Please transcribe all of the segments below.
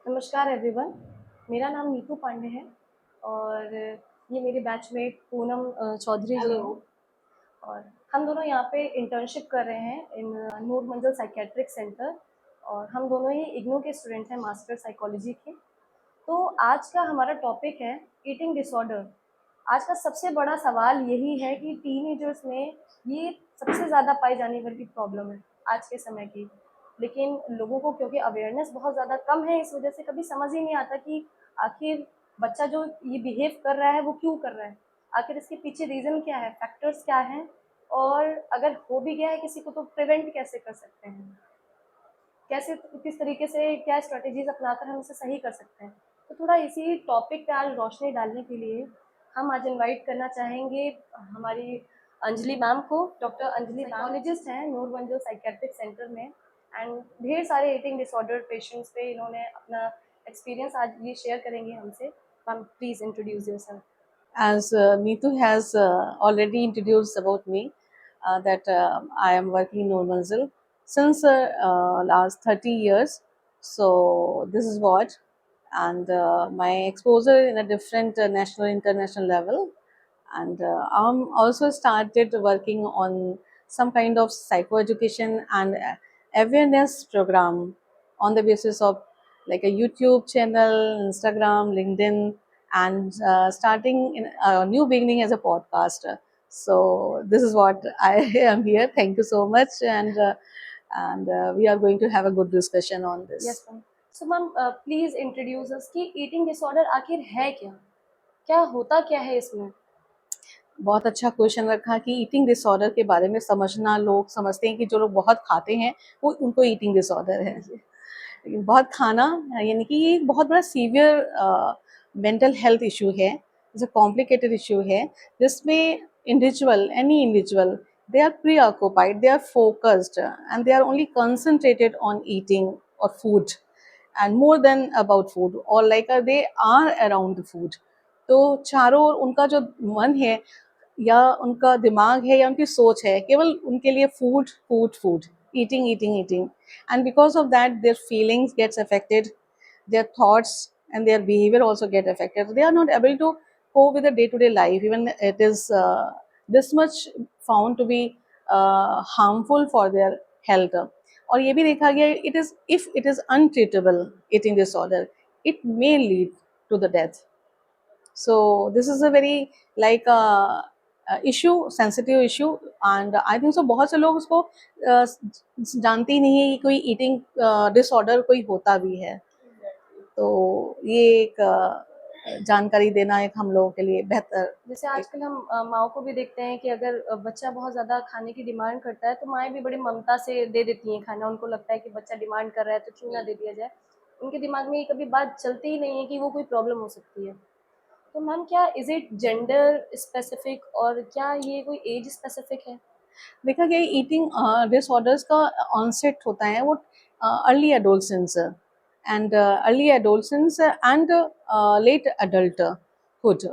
नमस्कार एवरीवन। मेरा नाम नीतू पांडे है और ये मेरी बैचमेट पूनम चौधरी जी हैं। और हम दोनों यहाँ पे इंटर्नशिप कर रहे हैं इन नूर मंजिल साइकेट्रिक सेंटर। और हम दोनों ही इग्नू के स्टूडेंट हैं, मास्टर साइकोलॉजी के। तो आज का हमारा टॉपिक है ईटिंग डिसऑर्डर। आज का सबसे बड़ा सवाल यही है कि टीनेजर्स में ये सबसे ज़्यादा पाई जाने वाली प्रॉब्लम है आज के समय की। लेकिन लोगों को क्योंकि अवेयरनेस बहुत ज़्यादा कम है, इस वजह से कभी समझ ही नहीं आता कि आखिर बच्चा जो ये बिहेव कर रहा है वो क्यों कर रहा है, आखिर इसके पीछे रीज़न क्या है, फैक्टर्स क्या हैं, और अगर हो भी गया है किसी को तो प्रिवेंट कैसे कर सकते हैं, कैसे किस तरीके से क्या स्ट्रेटेजीज अपनाकर हम इसे सही कर सकते हैं। तो थोड़ा इसी टॉपिक पे आज रोशनी डालने के लिए हम आज इनवाइट करना चाहेंगे हमारी अंजलि मैम को। डॉक्टर अंजलि साइकोलॉजिस्ट हैं नूर मंजिल साइकेट्रिक सेंटर में, एंड ढेर सारे ईटिंग डिसऑर्डर पेशेंट्स पे इन्होंने अपना एक्सपीरियंस आज ये शेयर करेंगे हमसे। Ma'am please introduce yourself. As Neetu has already introduced about me, that I am working in Normanzil since last 30 years. So this is what, and my exposure in a different national, international level, and I'm also started working on some kind of psychoeducation and awareness program on the basis of like a YouTube channel, Instagram, LinkedIn, and starting in a new beginning as a podcaster. So this is what I am here. Thank you so much, and we are going to have a good discussion on this. Yes ma'am. So ma'am please introduce us कि eating disorder आखिर है क्या, क्या होता क्या है इसमें। बहुत अच्छा क्वेश्चन रखा कि ईटिंग डिसऑर्डर के बारे में समझना। लोग समझते हैं कि जो लोग बहुत खाते हैं वो उनको ईटिंग डिसऑर्डर है, लेकिन बहुत खाना यानी कि ये एक बहुत बड़ा सीवियर मेंटल हेल्थ इशू है, इट्स अ कॉम्प्लिकेटेड इशू है, जिसमें individual, any individual, they are preoccupied, they are focused, and they are only concentrated on eating or food, and more than about food, or like they are around the food. तो चारों ओर उनका जो मन है या उनका दिमाग है या उनकी सोच है केवल उनके लिए food food food, eating eating eating, and because of that their feelings gets affected, their thoughts and their behavior also get affected. They are not able to cope with the day to day life, even it is this much found to be harmful for their health. और ये भी देखा गया, it is if it is untreatable eating disorder, it may lead to the death. So this is a very like issue, sensitive issue, and I think so बहुत से लोग उसको जानते ही नहीं है कि कोई ईटिंग डिसऑर्डर कोई होता भी है। तो ये एक जानकारी देना एक हम लोगों के लिए बेहतर। जैसे आजकल हम माओ को भी देखते हैं कि अगर बच्चा बहुत ज़्यादा खाने की डिमांड करता है तो माएँ भी बड़ी ममता से दे देती हैं खाना। उनको लगता है कि बच्चा डिमांड कर रहा है तो क्यों ना दे दिया जाए। उनके दिमाग में ये कभी बात चलती ही नहीं है कि वो कोई प्रॉब्लम हो सकती है। तो मैम क्या इज़ इट जेंडर स्पेसिफिक और क्या ये कोई एज स्पेसिफिक है? देखा गया ईटिंग डिसऑर्डर्स का ऑनसेट होता है वो early adolescence and late adulthood.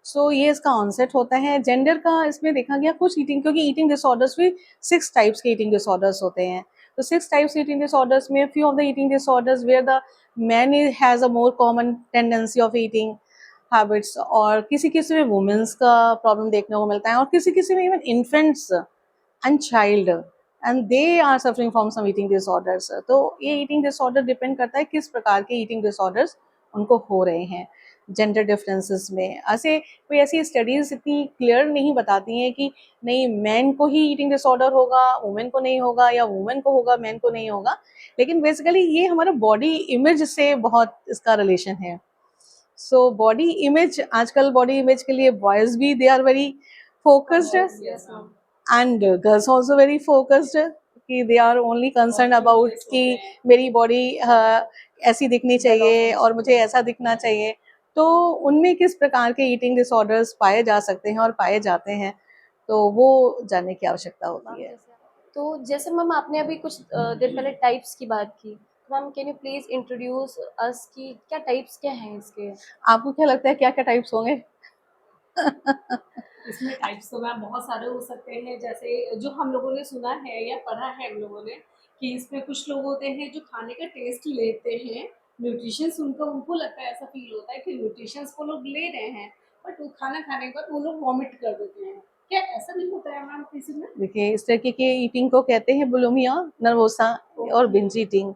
So ये इसका ऑनसेट होता है। जेंडर का इसमें देखा गया कुछ ईटिंग, क्योंकि ईटिंग डिसऑर्डर्स भी 6 टाइप्स के ईटिंग डिसऑर्डर्स होते हैं। तो 6 टाइप्स ईटिंग डिसऑर्डर्स में few of the eating disorders where the man has a more common tendency of eating habits, और किसी किसी में वुमेन्स का प्रॉब्लम देखने को मिलता है, और किसी किसी में even infants and child, and they are suffering from some eating disorders. तो ये eating disorder डिपेंड करता है किस प्रकार के eating disorders उनको हो रहे हैं। जेंडर डिफरेंसेस में ऐसे कोई ऐसी स्टडीज इतनी क्लियर नहीं बताती हैं कि नहीं मैन को ही ईटिंग डिसऑर्डर होगा, वुमेन को नहीं होगा, या वुमेन को होगा मैन को नहीं होगा। लेकिन बेसिकली ये हमारा बॉडी इमेज से बहुत इसका रिलेशन है। सो बॉडी इमेज, आजकल बॉडी इमेज के लिए बॉयज भी they are very focused, and girls also very focused कि they are only concerned about कि मेरी बॉडी ऐसी दिखनी चाहिए और मुझे ऐसा दिखना चाहिए। तो उनमें किस प्रकार के ईटिंग डिसऑर्डर्स पाए जा सकते हैं और पाए जाते हैं, तो वो जानने की आवश्यकता होती है। तो जैसे मैम आपने अभी कुछ दिन पहले टाइप्स की बात की, तो ma'am can you please introduce us कि क्या टाइप्स क्या हैं इसके। आपको क्या लगता है क्या क्या टाइप्स होंगे? इसमें टाइप्स तो मैम बहुत सारे हो सकते हैं। जैसे जो हम लोगों ने सुना है या पढ़ा है हम लोगों ने कि इसमें कुछ लोग होते हैं जो खाने का टेस्ट लेते हैं न्यूट्रिशंस उनको उनको लगता है, ऐसा फील होता है कि न्यूट्रिशंस वो लोग ले रहे हैं, बट वो खाना खाने के बाद वो लोग वॉमिट कर देते हैं। क्या ऐसा नहीं होता है मैम किसी में? देखिए इस तरीके के ईटिंग को कहते हैं बुलिमिया नर्वोसा और बिंज ईटिंग।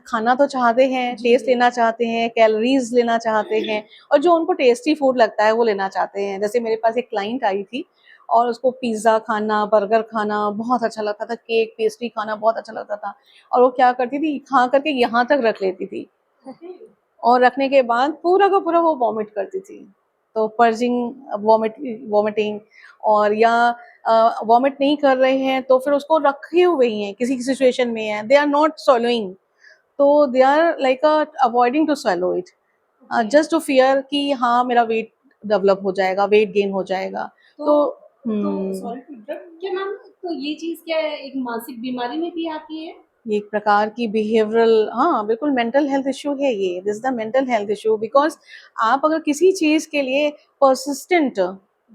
खाना तो चाहते हैं, जी, टेस्ट जी। लेना चाहते हैं, कैलोरीज लेना चाहते हैं और जो उनको टेस्टी फूड लगता है वो लेना चाहते हैं। जैसे मेरे पास एक क्लाइंट आई थी और उसको पिज़्ज़ा खाना, बर्गर खाना बहुत अच्छा लगता था, केक, पेस्ट्री खाना बहुत अच्छा लगता था और वो क्या करती थी, खा करके यहाँ तक रख लेती थी और रखने के बाद पूरा का पूरा वो वॉमिट करती थी। तो पर्जिंग, वॉमिटिंग और या वॉमिट नहीं कर रहे हैं तो फिर उसको रखे हुए ही हैं, किसी सिचुएशन में है, दे आर नॉट swallowing, तो they are like avoiding to swallow it, just to fear कि हाँ मेरा वेट डेवलप हो जाएगा, वेट गेन हो जाएगा। तो सॉरी टू इंटरप्ट, क्या मैम तो ये चीज क्या है, एक मानसिक बीमारी में भी आती है? ये एक प्रकार की बिहेवियरल, हाँ बिल्कुल मेंटल हेल्थ इश्यू है ये, this the mental health issue, because आप अगर किसी चीज के लिए परसिस्टेंट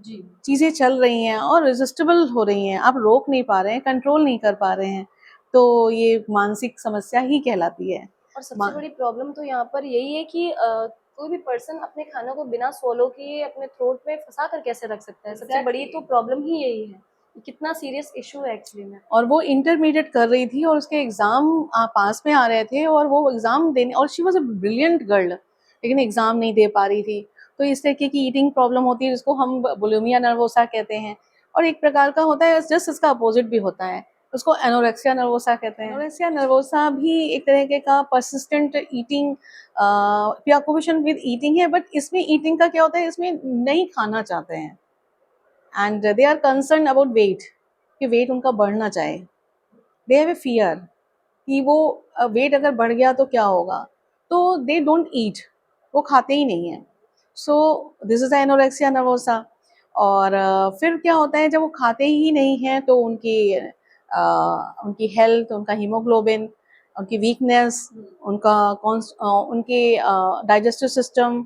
जी। चीजें चल रही हैं और रेजिस्टेबल हो रही हैं, आप रोक नहीं पा रहे हैं, कंट्रोल नहीं कर पा रहे हैं, तो ये मानसिक समस्या ही कहलाती है। और सबसे मा- बड़ी प्रॉब्लम तो यहाँ पर यही है कि कोई भी पर्सन अपने खाना को बिना swallow किए अपने थ्रोट में फंसा कर कैसे रख सकता है। सबसे बड़ी तो प्रॉब्लम ही यही है, ये कितना सीरियस इशू है एक्चुअली में। और वो इंटरमीडिएट कर रही थी और उसके एग्जाम पास में आ रहे थे और वो एग्जाम देने, और she was a brilliant girl, लेकिन एग्जाम नहीं दे पा रही थी। तो इस तरीके की ईटिंग प्रॉब्लम होती है जिसको हम बुलिमिया नर्वोसा कहते हैं। और एक प्रकार का होता है जस्ट इसका अपोजिट भी होता है, उसको एनोरेक्सिया नर्वोसा कहते हैं। एनोरेक्सिया नर्वोसा भी एक तरीके का persistent eating preoccupation with eating है, बट इसमें ईटिंग का क्या होता है, इसमें नहीं खाना चाहते हैं and they are concern about weight, कि वेट उनका बढ़ना चाहे, दे हैव ए फियर कि वो वेट अगर बढ़ गया तो क्या होगा, तो दे डोंट ईट, वो खाते ही नहीं है। So this is anorexia nervosa. और फिर क्या होता है जब वो खाते ही नहीं हैं तो उनकी हेल्थ, उनका हीमोग्लोबिन, उनकी वीकनेस, उनके डाइजेस्टिव सिस्टम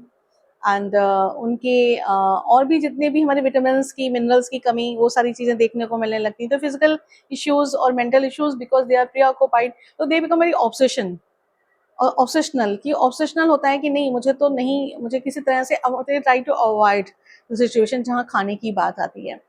एंड उनके और भी जितने भी हमारे विटामिन्स की, मिनरल्स की कमी, वो सारी चीज़ें देखने को मिलने लगती हैं। तो फिजिकल इश्यूज और mental issues, because they are preoccupied, तो दे बिकम वेरी ऑब्सेशन और ऑब्सेशनल, कि ऑब्सेशनल होता है कि नहीं मुझे तो नहीं, मुझे किसी तरह से try to avoid the situation जहाँ खाने की बात आती है।